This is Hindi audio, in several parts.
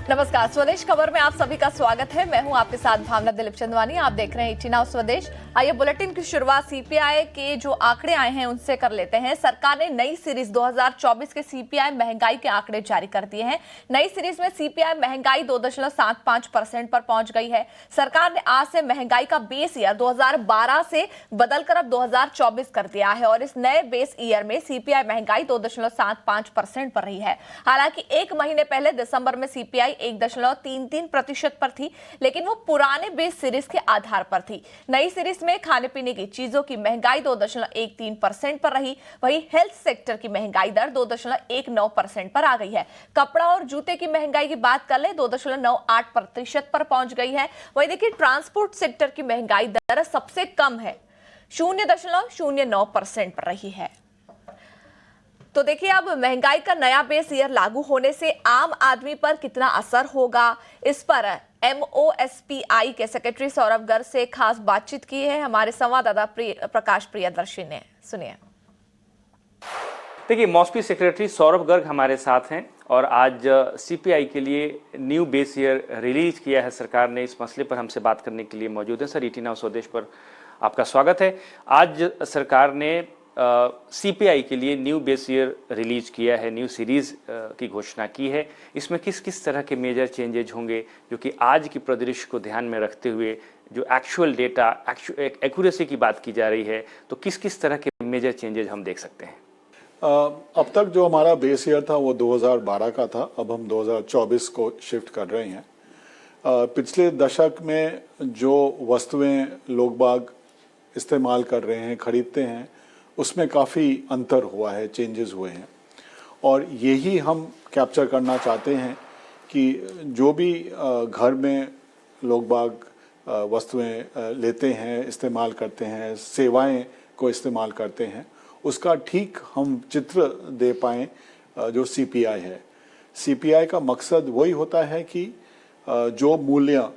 नमस्कार, स्वदेश खबर में आप सभी का स्वागत है। मैं हूं आपके साथ भावना दिलीप चंदवानी। आप देख रहे हैं इटी नाउ स्वदेश। आइए बुलेटिन की शुरुआत सीपीआई के जो आंकड़े आए हैं उनसे कर लेते हैं। सरकार ने नई सीरीज 2024 के सीपीआई महंगाई के आंकड़े जारी कर दिए हैं। नई सीरीज में सीपीआई महंगाई 2.75% पर पहुंच गई है। सरकार ने आज से महंगाई का बेस ईयर 2012 से बदलकर अब 2024 कर दिया है और इस नए बेस ईयर में सीपीआई महंगाई 2.75% पर रही है। हालांकि एक महीने पहले दिसंबर में सीपीआई 1.33% पर थी, लेकिन वो पुराने बेस सीरीज के आधार पर थी। नई सीरीज में खाने पीने की चीजों की महंगाई 2.13% पर रही। वहीं हेल्थ सेक्टर की महंगाई दर 2.19% पर आ गई है। कपड़ा और जूते की महंगाई की बात कर ले 2.98% पर पहुंच गई है। वहीं देखिए ट्रांसपोर्ट सेक्टर की महंगाई दर सबसे कम है, 0.09% पर रही है। तो देखिए अब महंगाई का नया बेस ईयर लागू होने से आम आदमी पर कितना असर होगा, इस पर एमओएसपीआई के सेक्रेटरी सौरभ गर्ग से खास बातचीत की है हमारे संवाददाता प्रकाश प्रियदर्शी ने। सुनिए। देखिए, मॉस्पी सेक्रेटरी सौरभ गर्ग हमारे साथ हैं और आज सीपीआई के लिए न्यू बेस ईयर रिलीज किया है सरकार ने। इस मसले पर हमसे बात करने के लिए मौजूद है। सर, इटी नाउ स्वदेश पर आपका स्वागत है। आज सरकार ने सीपीआई के लिए न्यू बेस ईयर रिलीज किया है, न्यू सीरीज की घोषणा की है। इसमें किस किस तरह के मेजर चेंजेज होंगे जो कि आज की परिदृश्य को ध्यान में रखते हुए जो एक्चुअल डेटा एक्यूरेसी की बात की जा रही है, तो किस किस तरह के मेजर चेंजेज हम देख सकते हैं? अब तक जो हमारा बेस ईयर था वो 2012 का था। अब हम 2024 को शिफ्ट कर रहे हैं। पिछले दशक में जो वस्तुएं लोग बाग इस्तेमाल कर रहे हैं, खरीदते हैं, उसमें काफ़ी अंतर हुआ है, चेंजेस हुए हैं। और यही हम कैप्चर करना चाहते हैं कि जो भी घर में लोग बाग वस्तुएं लेते हैं, इस्तेमाल करते हैं, सेवाएं को इस्तेमाल करते हैं, उसका ठीक हम चित्र दे पाएँ जो सीपीआई है। सीपीआई का मकसद वही होता है कि जो मूल्य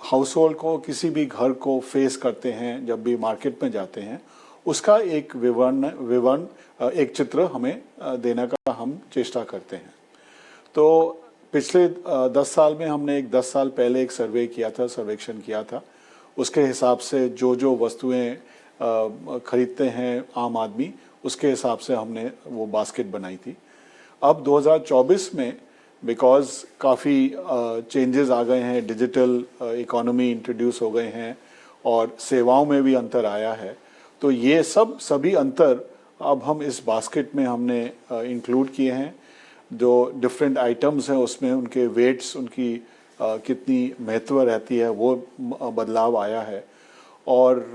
हाउस होल्ड को, किसी भी घर को फेस करते हैं जब भी मार्केट में जाते हैं, उसका एक विवरण एक चित्र हमें देने का हम चेष्टा करते हैं। तो पिछले 10 साल में हमने 10 साल पहले एक सर्वेक्षण किया था। उसके हिसाब से जो वस्तुएं खरीदते हैं आम आदमी, उसके हिसाब से हमने वो बास्केट बनाई थी। अब 2024 में बिकॉज काफ़ी चेंजेस आ गए हैं, डिजिटल इकोनॉमी इंट्रोड्यूस हो गए हैं और सेवाओं में भी अंतर आया है, तो ये सभी अंतर अब हम इस बास्केट में हमने इंक्लूड किए हैं। जो डिफरेंट आइटम्स हैं उसमें उनके वेट्स, उनकी कितनी महत्व रहती है, वो बदलाव आया है। और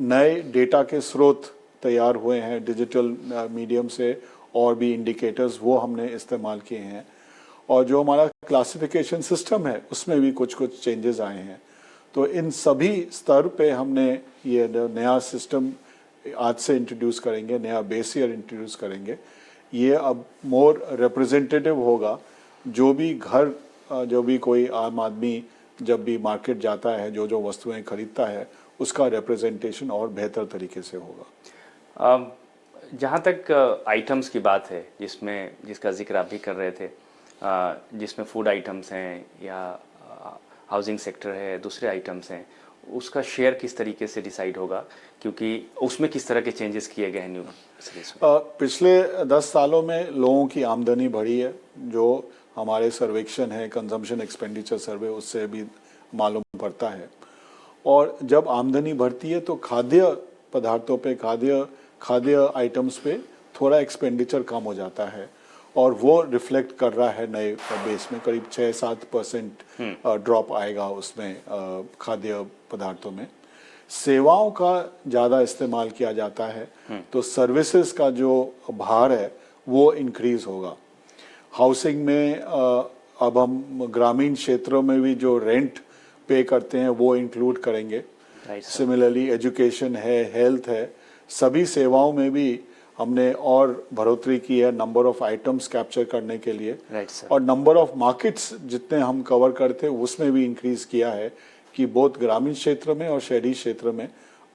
नए डेटा के स्रोत तैयार हुए हैं डिजिटल मीडियम से, और भी इंडिकेटर्स वो हमने इस्तेमाल किए हैं। और जो हमारा क्लासिफिकेशन सिस्टम है उसमें भी कुछ चेंजेस आए हैं। तो इन सभी स्तर पे हमने ये नया सिस्टम आज से इंट्रोड्यूस करेंगे, नया बेस ईयर इंट्रोड्यूस करेंगे। ये अब मोर रिप्रेजेंटेटिव होगा। जो भी घर, जो भी कोई आम आदमी जब भी मार्केट जाता है, जो वस्तुएं खरीदता है, उसका रिप्रेजेंटेशन और बेहतर तरीके से होगा। जहाँ तक आइटम्स की बात है, जिसका जिक्र आप भी कर रहे थे, जिसमें फूड आइटम्स हैं या हाउसिंग सेक्टर है, दूसरे आइटम्स हैं, उसका शेयर किस तरीके से डिसाइड होगा, क्योंकि उसमें किस तरह के चेंजेस किए गए हैं न्यू सीरीज में? पिछले 10 सालों में लोगों की आमदनी बढ़ी है। जो हमारे सर्वेक्षण है, कंजम्पशन एक्सपेंडिचर सर्वे, उससे भी मालूम पड़ता है। और जब आमदनी बढ़ती है तो खाद्य पदार्थों पे, खाद्य आइटम्स पे थोड़ा एक्सपेंडिचर कम हो जाता है, और वो रिफ्लेक्ट कर रहा है नए बेस में। करीब 6-7% ड्रॉप आएगा उसमें खाद्य पदार्थों में। सेवाओं का ज़्यादा इस्तेमाल किया जाता है, तो सर्विसेज का जो भार है वो इंक्रीज होगा। हाउसिंग में अब हम ग्रामीण क्षेत्रों में भी जो रेंट पे करते हैं वो इंक्लूड करेंगे। सिमिलरली एजुकेशन है, हेल्थ है, सभी सेवाओं में भी हमने और बढ़ोतरी की है नंबर ऑफ आइटम्स कैप्चर करने के लिए। और नंबर ऑफ मार्केट्स जितने हम कवर करते हैं उसमें भी इंक्रीज किया है कि बोथ ग्रामीण क्षेत्र में और शहरी क्षेत्र में,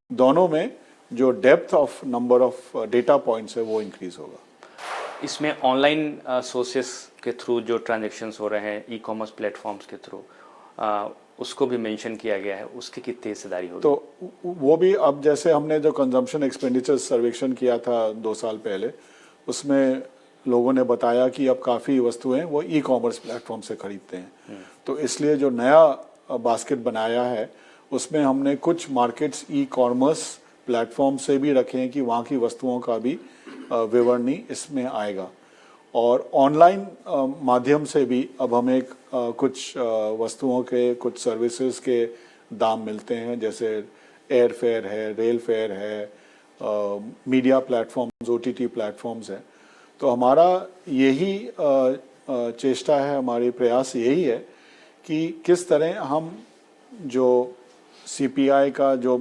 दोनों में जो depth of number of data points है वो इंक्रीज होगा। इसमें ऑनलाइन सोर्सेस के थ्रू जो ट्रांजैक्शंस हो रहे हैं, ई कॉमर्स प्लेटफॉर्म्स के थ्रू, उसको भी मेंशन किया गया है, उसकी कितनी हिस्सेदारी होगी? तो वो भी अब जैसे हमने जो कंजम्पशन एक्सपेंडिचर सर्वेक्षण किया था 2 साल पहले, उसमें लोगों ने बताया कि अब काफ़ी वस्तुएं वो ई कॉमर्स प्लेटफॉर्म से खरीदते हैं। तो इसलिए जो नया बास्केट बनाया है उसमें हमने कुछ मार्केट्स ई कॉमर्स प्लेटफॉर्म से भी रखे हैं कि वहाँ की वस्तुओं का भी विवरणी इसमें आएगा। और ऑनलाइन माध्यम से भी अब हमें कुछ वस्तुओं के, कुछ सर्विसेज के दाम मिलते हैं, जैसे एयर फेयर है, रेल फेयर है, मीडिया प्लेटफॉर्म्स, OTT प्लेटफॉर्म्स हैं। तो हमारा यही चेष्टा है, हमारी प्रयास यही है कि किस तरह हम जो CPI का जो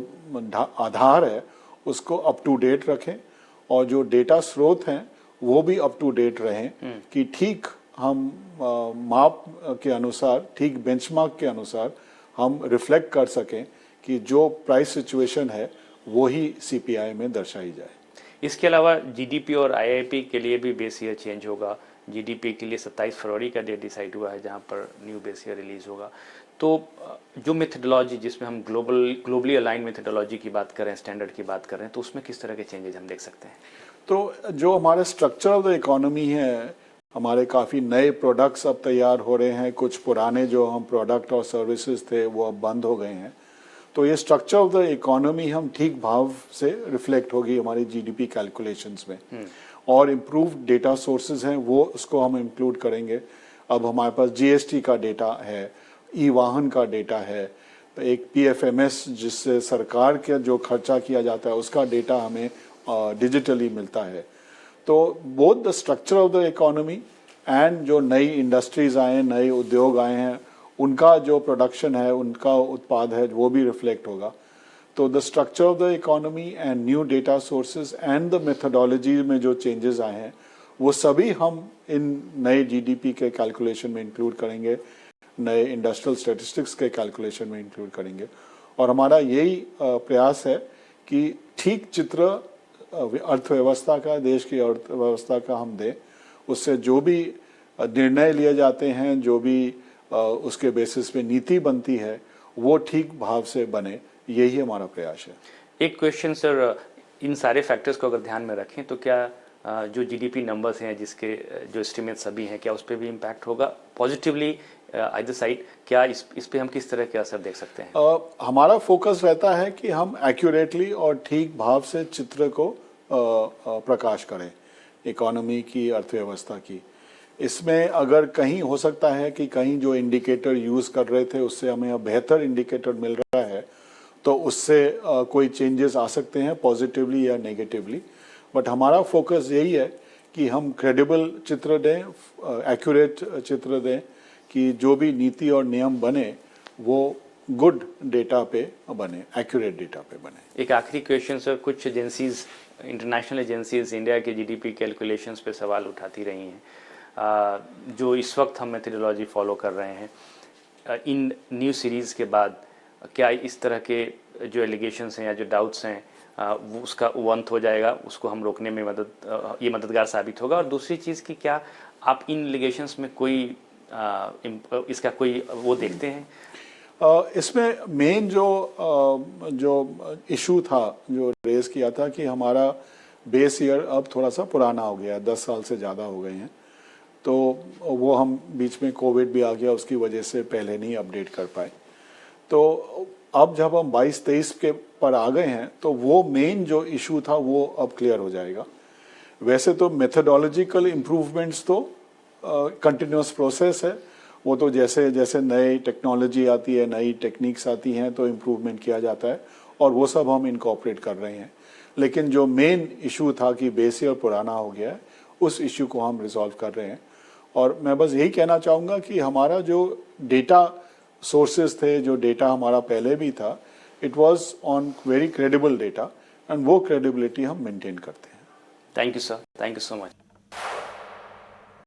आधार है उसको अप टू डेट रखें और जो डेटा स्रोत हैं वो भी अप टू डेट रहें कि ठीक हम माप के अनुसार, ठीक बेंचमार्क के अनुसार हम रिफ्लेक्ट कर सकें कि जो प्राइस सिचुएशन है वो ही CPI में दर्शाई जाए। इसके अलावा GDP और IIP के लिए भी बेस ईयर चेंज होगा। GDP के लिए 27 फरवरी का डेट डिसाइड हुआ है, जहां पर न्यू बेस ईयर रिलीज होगा। तो जो मेथडोलॉजी, जिसमें हम ग्लोबली अलाइन मेथडोलॉजी की बात करें, स्टैंडर्ड की बात करें, तो उसमें किस तरह के चेंजेस हम देख सकते हैं? तो जो हमारे स्ट्रक्चर ऑफ द इकोनॉमी है, हमारे काफ़ी नए प्रोडक्ट्स अब तैयार हो रहे हैं, कुछ पुराने जो हम प्रोडक्ट और सर्विसेज थे वो अब बंद हो गए हैं। तो ये स्ट्रक्चर ऑफ द इकोनॉमी हम ठीक भाव से रिफ्लेक्ट होगी हमारी GDP कैलकुलेशंस में। और इम्प्रूव्ड डेटा सोर्सेज हैं वो उसको हम इंक्लूड करेंगे। अब हमारे पास GST का डेटा है, ई-वाहन का डेटा है, तो एक PFMS जिससे सरकार के जो खर्चा किया जाता है उसका डेटा हमें डिजिटली मिलता है। तो both the structure of the economy and जो नई इंडस्ट्रीज आए हैं, नए उद्योग आए हैं, उनका जो प्रोडक्शन है, उनका उत्पाद है, वो भी रिफ्लेक्ट होगा। तो the structure of the economy and new data sources and the methodology में जो चेंजेस आए हैं वो सभी हम इन नए GDP के कैलकुलेशन में इंक्लूड करेंगे, नए इंडस्ट्रियल स्टैटिस्टिक्स के कैलकुलेशन में इंक्लूड करेंगे। और हमारा यही प्रयास है कि ठीक चित्र अर्थव्यवस्था का, देश की अर्थव्यवस्था का हम दें। उससे जो भी निर्णय लिए जाते हैं, जो भी उसके बेसिस पे नीति बनती है, वो ठीक भाव से बने, यही हमारा प्रयास है। एक क्वेश्चन सर, इन सारे फैक्टर्स को अगर ध्यान में रखें तो क्या जो GDP नंबर्स हैं, जिसके जो एस्टिमेट्स सभी हैं, क्या उस पर भी इम्पैक्ट होगा पॉजिटिवली आइदर साइड? क्या इस पे हम किस तरह के असर देख सकते हैं? हमारा फोकस रहता है कि हम एक्यूरेटली और ठीक भाव से चित्र को प्रकाश करें इकोनॉमी की, अर्थव्यवस्था की। इसमें अगर कहीं हो सकता है कि कहीं जो इंडिकेटर यूज़ कर रहे थे उससे हमें अब बेहतर इंडिकेटर मिल रहा है, तो उससे कोई चेंजेस आ सकते हैं पॉजिटिवली या नेगेटिवली। बट हमारा फोकस यही है कि हम क्रेडिबल चित्र दें, एक्यूरेट चित्र दें, कि जो भी नीति और नियम बने वो गुड डेटा पे बने, एक्यूरेट डेटा पे बने। एक आखिरी क्वेश्चन सर, कुछ एजेंसीज, इंटरनेशनल एजेंसीज इंडिया के GDP कैलकुलेशंस पे सवाल उठाती रही हैं। जो इस वक्त हम मेथडोलॉजी फॉलो कर रहे हैं, इन न्यू सीरीज़ के बाद क्या इस तरह के जो एलिगेशंस हैं या जो डाउट्स हैं वो उसका अंत हो जाएगा, उसको हम रोकने में ये मददगार साबित होगा? और दूसरी चीज़ कि क्या आप इन एलिगेशंस में कोई इसका कोई वो देखते हैं? इसमें मेन जो इशू था, जो रेज किया था, कि हमारा बेस ईयर अब थोड़ा सा पुराना हो गया, 10 साल से ज़्यादा हो गए हैं। तो वो हम बीच में कोविड भी आ गया, उसकी वजह से पहले नहीं अपडेट कर पाए। तो अब जब हम 22-23 के पर आ गए हैं तो वो मेन जो इशू था वो अब क्लियर हो जाएगा। वैसे तो मेथडोलॉजिकल इम्प्रूवमेंट्स तो कंटिन्यूस प्रोसेस है, वो तो जैसे जैसे नई टेक्नोलॉजी आती है, नई टेक्निक्स आती हैं तो इम्प्रूवमेंट किया जाता है, और वो सब हम इनकॉर्पोरेट कर रहे हैं। लेकिन जो मेन इशू था कि बेस ईयर पुराना हो गया है, उस इशू को हम रिजॉल्व कर रहे हैं। और मैं बस यही कहना चाहूँगा कि हमारा जो डेटा सोर्सेज थे, जो डेटा हमारा पहले भी था, it was on very credible data, and वो क्रेडिबिलिटी हम मेंटेन करते हैं। Thank you sir, thank you so much.